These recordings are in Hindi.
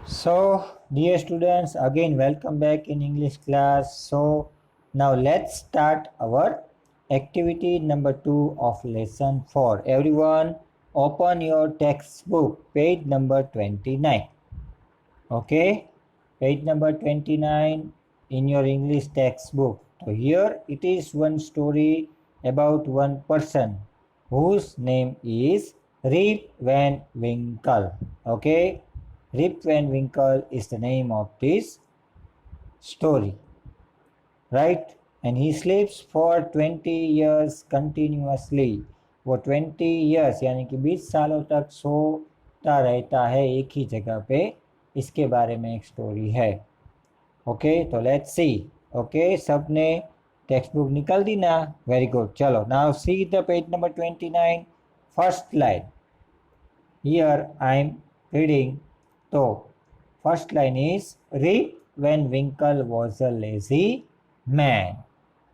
So, dear students, again welcome back in English class. So, now let's start our activity number 2 of lesson 4. Everyone, open your textbook, page number 29. Okay, page number 29 in your English textbook. So, here it is one story about one person whose name is Rip Van Winkle. Okay, Rip Van Winkle is the name of this story, right? And he sleeps for 20 years continuously. वो 20 years यानी कि 20 सालों तक सोता रहता है एक ही जगह पे. इसके बारे में एक स्टोरी है. ओके, तो लेट्स सी. ओके, सबने टेक्स्ट बुक निकाल दी ना? Very good. चलो, now see the page number 29, first line. Here I am reading. तो first line is Rip Van Winkle was a lazy man.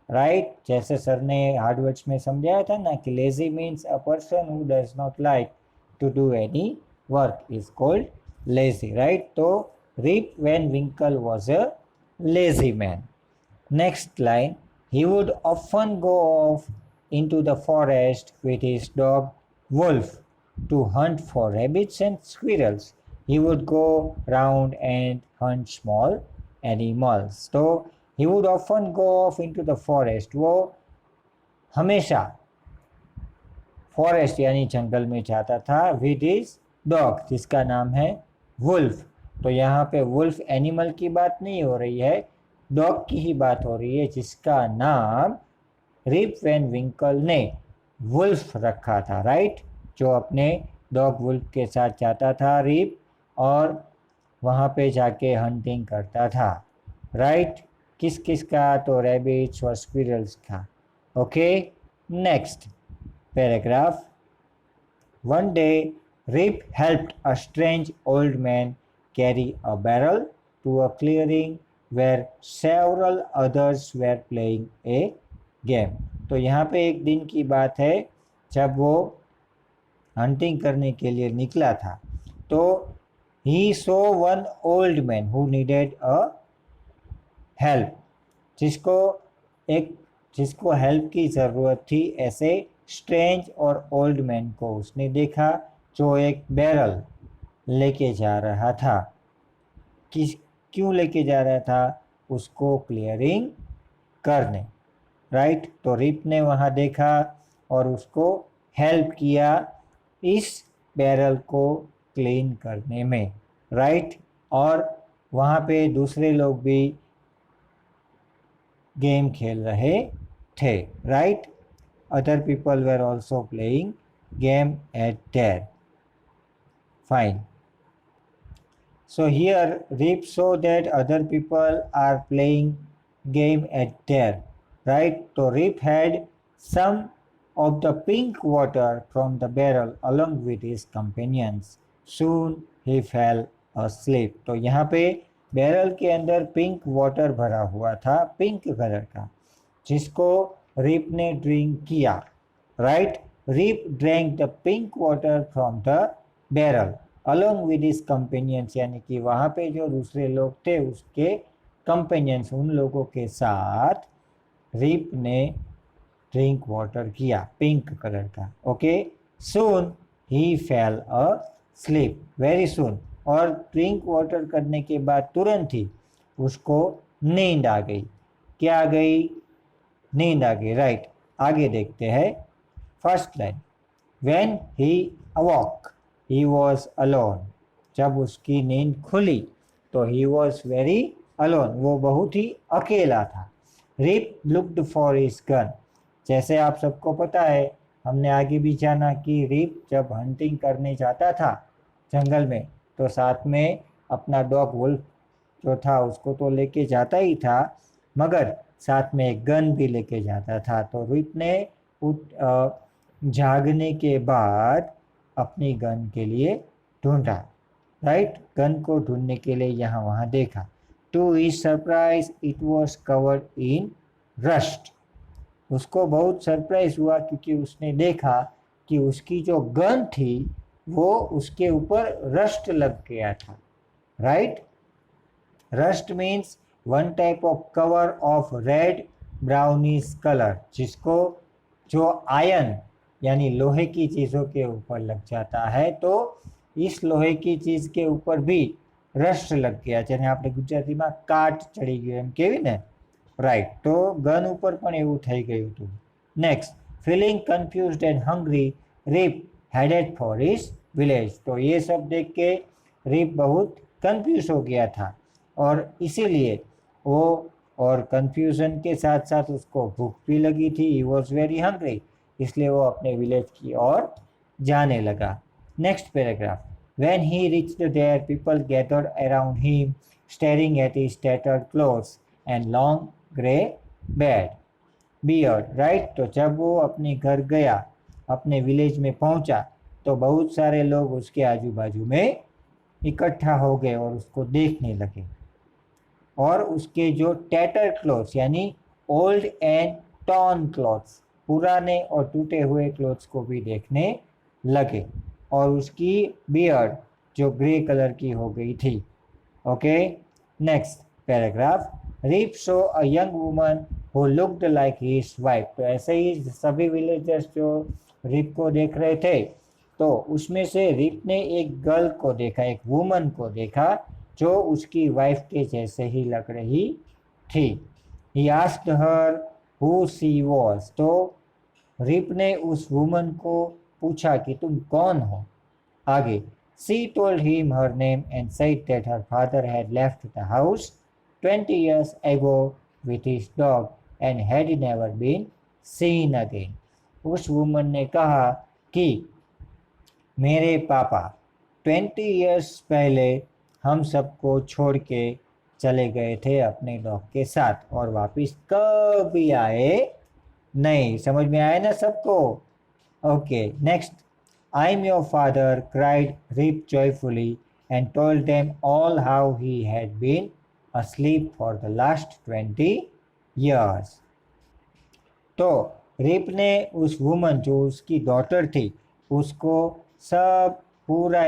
Right, जैसे सर ने हार्ड वर्ड्स में समझाया था ना कि lazy means a person who does not like to do any work is called lazy. Right, तो Rip Van Winkle was a lazy man. Next line, he would often go off into the forest with his dog Wolf to hunt for rabbits and squirrels. He would go round and hunt small animals. So he would often go off into the forest. वो हमेशा फॉरेस्ट यानी जंगल में जाता था with his dog, जिसका नाम है वुल्फ. तो यहाँ पे वुल्फ एनिमल की बात नहीं हो रही है, डॉग की ही बात हो रही है, जिसका नाम रिप वैन विंकल ने वुल्फ रखा था. राइट, जो अपने डॉग वुल्फ के साथ जाता था रिप, और वहाँ पे जाके हंटिंग करता था. राइट, किस किस का? तो रैबिट्स और स्क्विरल्स का. Okay, next paragraph. One day, Rip helped a strange old man carry a barrel to a clearing where several others were playing a game. तो यहाँ पे एक दिन की बात है जब वो हंटिंग करने के लिए निकला था. तो he saw one old man who needed a help. जिसको हेल्प की ज़रूरत थी, ऐसे स्ट्रेंज और ओल्ड मैन को उसने देखा जो एक बैरल लेके जा रहा था. क्यों लेके जा रहा था? उसको क्लियरिंग करने. राइट, तो रिप ने वहाँ देखा और उसको हेल्प किया इस बैरल को क्लीन करने में. राइट, और वहाँ पे दूसरे लोग भी गेम खेल रहे थे. Right, other people were also playing game at there. Fine. So here Rip saw that other people are playing game at there. Right, so Rip had some of the pink water from the barrel along with his companions. Soon he fell asleep. तो यहाँ पे बैरल के अंदर पिंक वाटर भरा हुआ था, पिंक कलर का, जिसको रिप ने ड्रिंक किया. Right, Rip drank the pink water from the barrel along with his companions, यानी कि वहाँ पे जो दूसरे लोग थे उसके कंपेनियंस, उन लोगों के साथ रिप ने ड्रिंक वाटर किया पिंक कलर का. Okay, soon he fail a slip, very soon. और ड्रिंक वाटर करने के बाद तुरंत ही उसको नींद आ गई. क्या आ गई? नींद आ गई. राइट, आगे देखते हैं. First line, when he awoke he was alone. जब उसकी नींद खुली तो ही वॉज वेरी अलोन, वो बहुत ही अकेला था. Rip looked for his gun. जैसे आप सबको पता है, हमने आगे भी जाना कि रिप जब हंटिंग करने जाता था जंगल में तो साथ में अपना डॉग वुल्फ जो था उसको तो लेके जाता ही था, मगर साथ में एक गन भी लेके जाता था. तो रिप ने जागने के बाद अपनी गन के लिए ढूंढा. राइट, गन को ढूंढने के लिए यहाँ वहाँ देखा. To his surprise it was covered in rust. उसको बहुत सरप्राइज हुआ क्योंकि उसने देखा कि उसकी जो गन थी वो उसके ऊपर रस्ट लग गया था. right? Rust means one type of cover of red brownish color, जिसको जो आयन यानी लोहे की चीज़ों के ऊपर लग जाता है तो इस लोहे की चीज़ के ऊपर भी રસ્ટ લગ ગયા છે અને આપણે ગુજરાતીમાં કાટ ચડી ગયો એમ કેવી ને, રાઈટ. તો ગન ઉપર પણ એવું થઈ ગયું હતું. Next, feeling confused and hungry, Rip headed for his village. तो ये सब देख के रिप बहुत कंफ्यूज हो गया था और इसीलिए वो, और कंफ्यूजन के साथ साथ उसको भूख भी लगी थी. ही वॉज वेरी हंग्री, इसलिए वो अपने विलेज की ओर जाने लगा. Next paragraph. When he reached there, people gathered around him, staring at his tattered clothes and long grey beard. Right? तो जब वो अपने घर गया, अपने विलेज में पहुंचा, तो बहुत सारे लोग उसके आजू बाजू में इकट्ठा हो गए और उसको देखने लगे और उसके जो टैटर क्लॉथ्स यानी ओल्ड एंड टॉर्न क्लॉथ्स, पुराने और टूटे हुए क्लॉथ्स को भी देखने लगे और उसकी बियर्ड जो ग्रे कलर की हो गई थी. Okay, next paragraph. Rip saw a young woman who looked like his wife. तो ऐसे ही सभी विलेजर्स जो रिप को देख रहे थे तो उसमें से रिप ने एक गर्ल को देखा, एक वुमन को देखा जो उसकी वाइफ के जैसे ही लग रही थी. He asked her who she was. तो रिप ने उस वुमन को पूछा कि तुम कौन हो. आगे. She told him her name and said that her father had left the house 20 years ago with his dog and had never been seen again. उस वुमन ने कहा कि मेरे पापा 20 years पहले हम सबको छोड़ के चले गए थे अपने डॉग के साथ और वापस कभी आए नहीं. समझ में आया ना सबको? Okay, next. I'm your father, cried Rip joyfully and told them all how he had been asleep for the last 20 years. तो रिप ने उस वुमन जो उसकी डॉटर थी उसको सब पूरा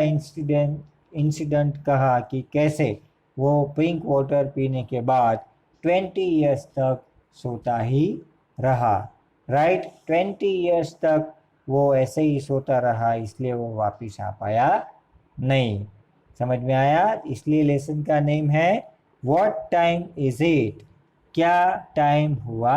इंसिडेंट कहा कि कैसे वो पिंक वाटर पीने के बाद 20 इयर्स तक सोता ही रहा. राइट, 20 इयर्स तक वो ऐसे ही सोता रहा, इसलिए वो वापिस आ पाया नहीं. समझ में आया? इसलिए लेसन का नेम है व्हाट टाइम इज इट. क्या टाइम हुआ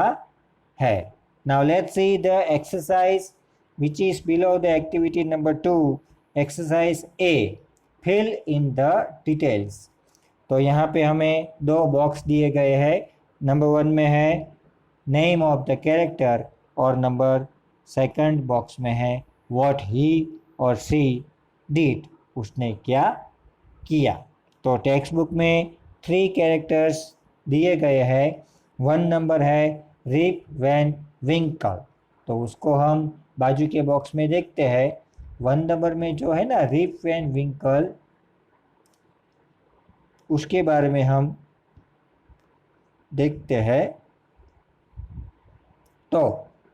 है. Now let's see the exercise which is below the activity number 2. Exercise A, fill in the details. तो यहाँ पे हमें 2 बॉक्स दिए गए हैं. नंबर 1 में है नेम ऑफ द कैरेक्टर और नंबर 2 बॉक्स में है व्हाट ही और सी डिड, उसने क्या किया. तो टेक्स्ट बुक में 3 कैरेक्टर्स दिए गए हैं. 1 नंबर है रिप वैन विंकल, तो उसको हम बाजू के बॉक्स में देखते हैं. 1 नंबर में जो है ना रिप वैन विंकल, उसके बारे में हम देखते हैं. तो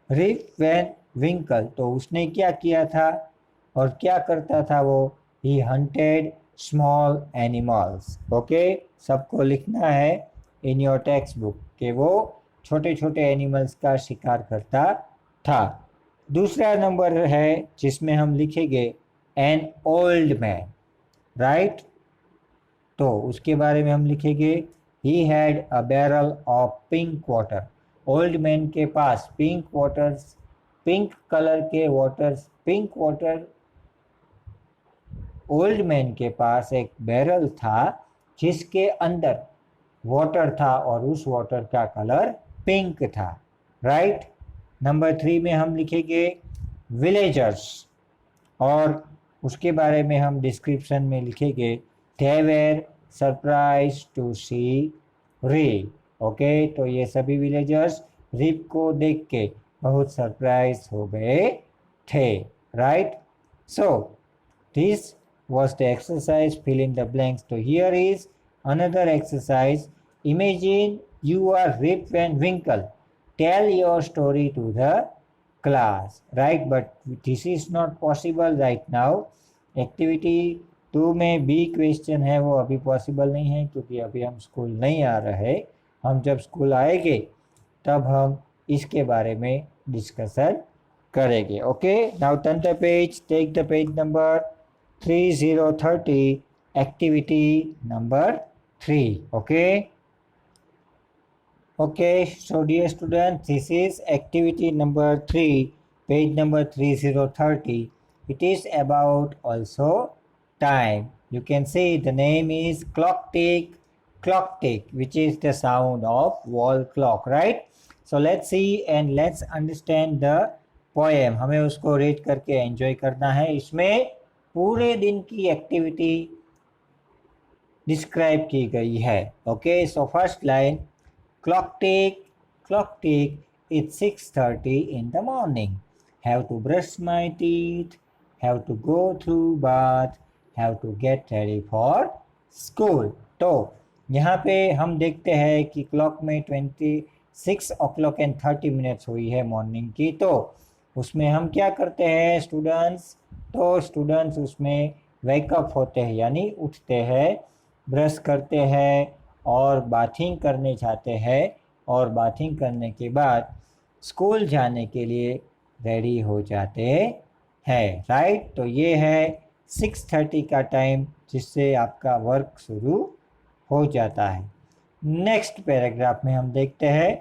रिप वैन विंकल, तो उसने क्या किया था और क्या करता था वो. ही हंटेड स्मॉल एनिमल्स. ओके, सबको लिखना है इन योर टेक्स्ट बुक कि वो छोटे छोटे एनिमल्स का शिकार करता था. दूसरा नंबर है जिसमें हम लिखेंगे एन ओल्ड मैन. राइट, तो उसके बारे में हम लिखेंगे he had a barrel of pink water. Old man के पास पिंक वाटर्स, पिंक कलर के waters, pink water, old man के पास एक बैरल था जिसके अंदर वाटर था और उस वाटर का कलर पिंक था. राइट. नंबर 3 में हम लिखेंगे विलेजर्स और उसके बारे में हम डिस्क्रिप्शन में लिखेंगे they were surprise to see Rip. Okay, तो ये सभी विलेजर्स रिप को देख के बहुत सरप्राइज हो गए थे. Right. So this was the exercise fill in the blanks. So here is another exercise. Imagine you are Rip Van Winkle. Tell your story to the class. Right, but this is not possible right now. Activity 2 में बी क्वेश्चन है वो अभी पॉसिबल नहीं है क्योंकि अभी हम स्कूल नहीं आ रहे। हम जब स्कूल आएंगे तब हम इसके बारे में डिस्कशन करेंगे। Okay, now turn the page, take the page number 3030, activity number 3. Okay, so dear students, this is activity number 3, page number 3030. It is about also time. You can see the name is clock tick, which is the sound of wall clock, right? So let's see and let's understand the poem. हमें उसको read करके enjoy करना है। इसमें पूरे दिन की activity describe की गई है। Okay, so first line, clock tick, it's 6:30 in the morning. Have to brush my teeth, have to go through bath, have to get ready for school. तो यहाँ पे हम देखते हैं कि क्लॉक में 26 o'clock and 30 minutes हुई है मॉर्निंग की। तो उसमें हम क्या करते हैं स्टूडेंट्स? तो स्टूडेंट्स उसमें वेकअप होते हैं यानी उठते हैं, ब्रश करते हैं और बाथिंग करने जाते हैं और बाथिंग करने के बाद स्कूल जाने के लिए रेडी हो जाते हैं, राइट? तो ये है 6:30 का टाइम जिससे आपका वर्क शुरू हो जाता है। नेक्स्ट पैराग्राफ में हम देखते हैं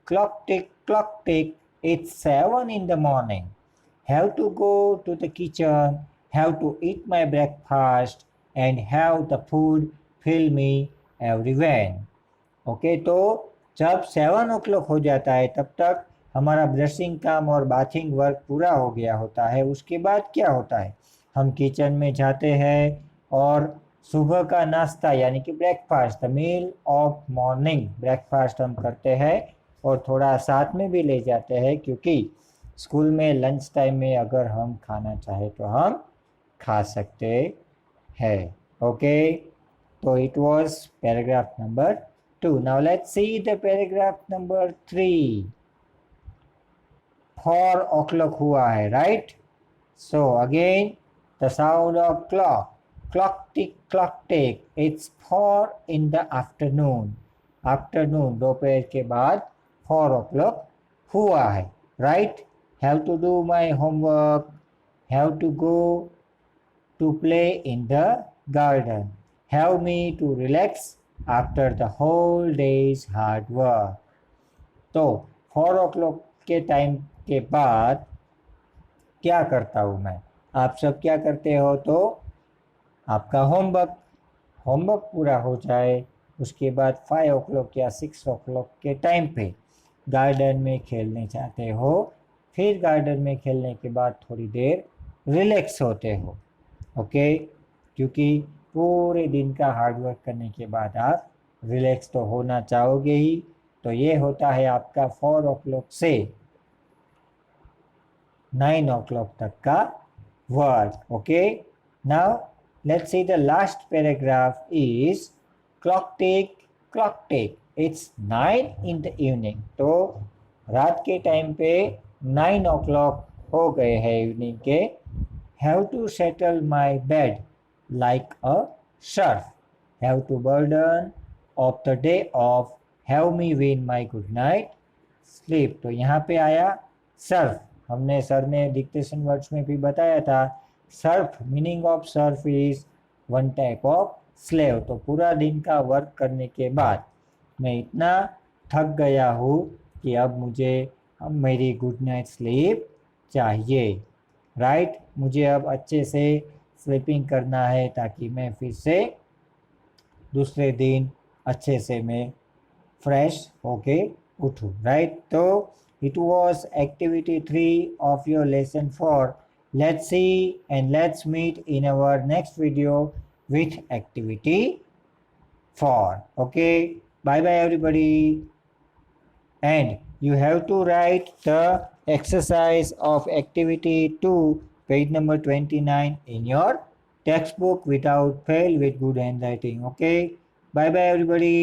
clock tick, it's 7 in the morning. Have to go to the kitchen, have to eat my breakfast and have the food fill me everywhere. Okay, तो जब 7 o'clock हो जाता है तब तक हमारा ब्रशिंग काम और बाथिंग वर्क पूरा हो गया होता है। उसके बाद क्या होता है, हम किचन में जाते हैं और सुबह का नाश्ता यानी कि breakfast, the meal of morning, breakfast हम करते हैं और थोड़ा साथ में भी ले जाते हैं क्योंकि स्कूल में लंच टाइम में अगर हम खाना चाहे तो हम खा सकते हैं। ओके, तो it was paragraph number 2. Now let's see the paragraph number 3. 4 o'clock हुआ है, right? So again the sound of clock tick, it's 4 in the afternoon, दोपहर के बाद 4 o'clock हुआ है, right? Have to do my homework, have to go to play in the garden, have me to relax after the whole day's hard work. तो 4 o'clock के टाइम के बाद क्या करता हूँ मैं? आप सब क्या करते हो? तो आपका होमवर्क पूरा हो जाए उसके बाद 5 o'clock या 6 o'clock के टाइम पे गार्डन में खेलने जाते हो। फिर गार्डन में खेलने के बाद थोड़ी देर रिलैक्स होते हो। ओके, क्योंकि पूरे दिन का हार्डवर्क करने के बाद आप रिलैक्स तो होना चाहोगे ही। तो ये होता है आपका 4 o'clock से 9 o'clock तक का work. Okay, now let's see the last paragraph is clock tick, it's 9 in the evening. तो रात के टाइम पे 9 o'clock हो गए हैं इवनिंग के। Have to settle my bed like a surf, have to burden of the day off, have me win my good night sleep. तो यहाँ पे आया सर्फ, हमने सर में डिक्टेशन वर्ड्स में भी बताया था। Surf, meaning of Surf is one type of slave. तो पूरा दिन का वर्क करने के बाद मैं इतना थक गया हूँ कि अब मेरी गुड नाइट स्लीप चाहिए, राइट? मुझे अब अच्छे से स्लीपिंग करना है ताकि मैं फिर से दूसरे दिन अच्छे से मैं फ्रेश होके उठूँ, राइट? तो it was activity 3 of your lesson 4. Let's see and let's meet in our next video with activity 4. Okay, bye bye everybody. And you have to write the exercise of activity 2, page number 29 in your textbook without fail with good handwriting. Okay, bye bye everybody.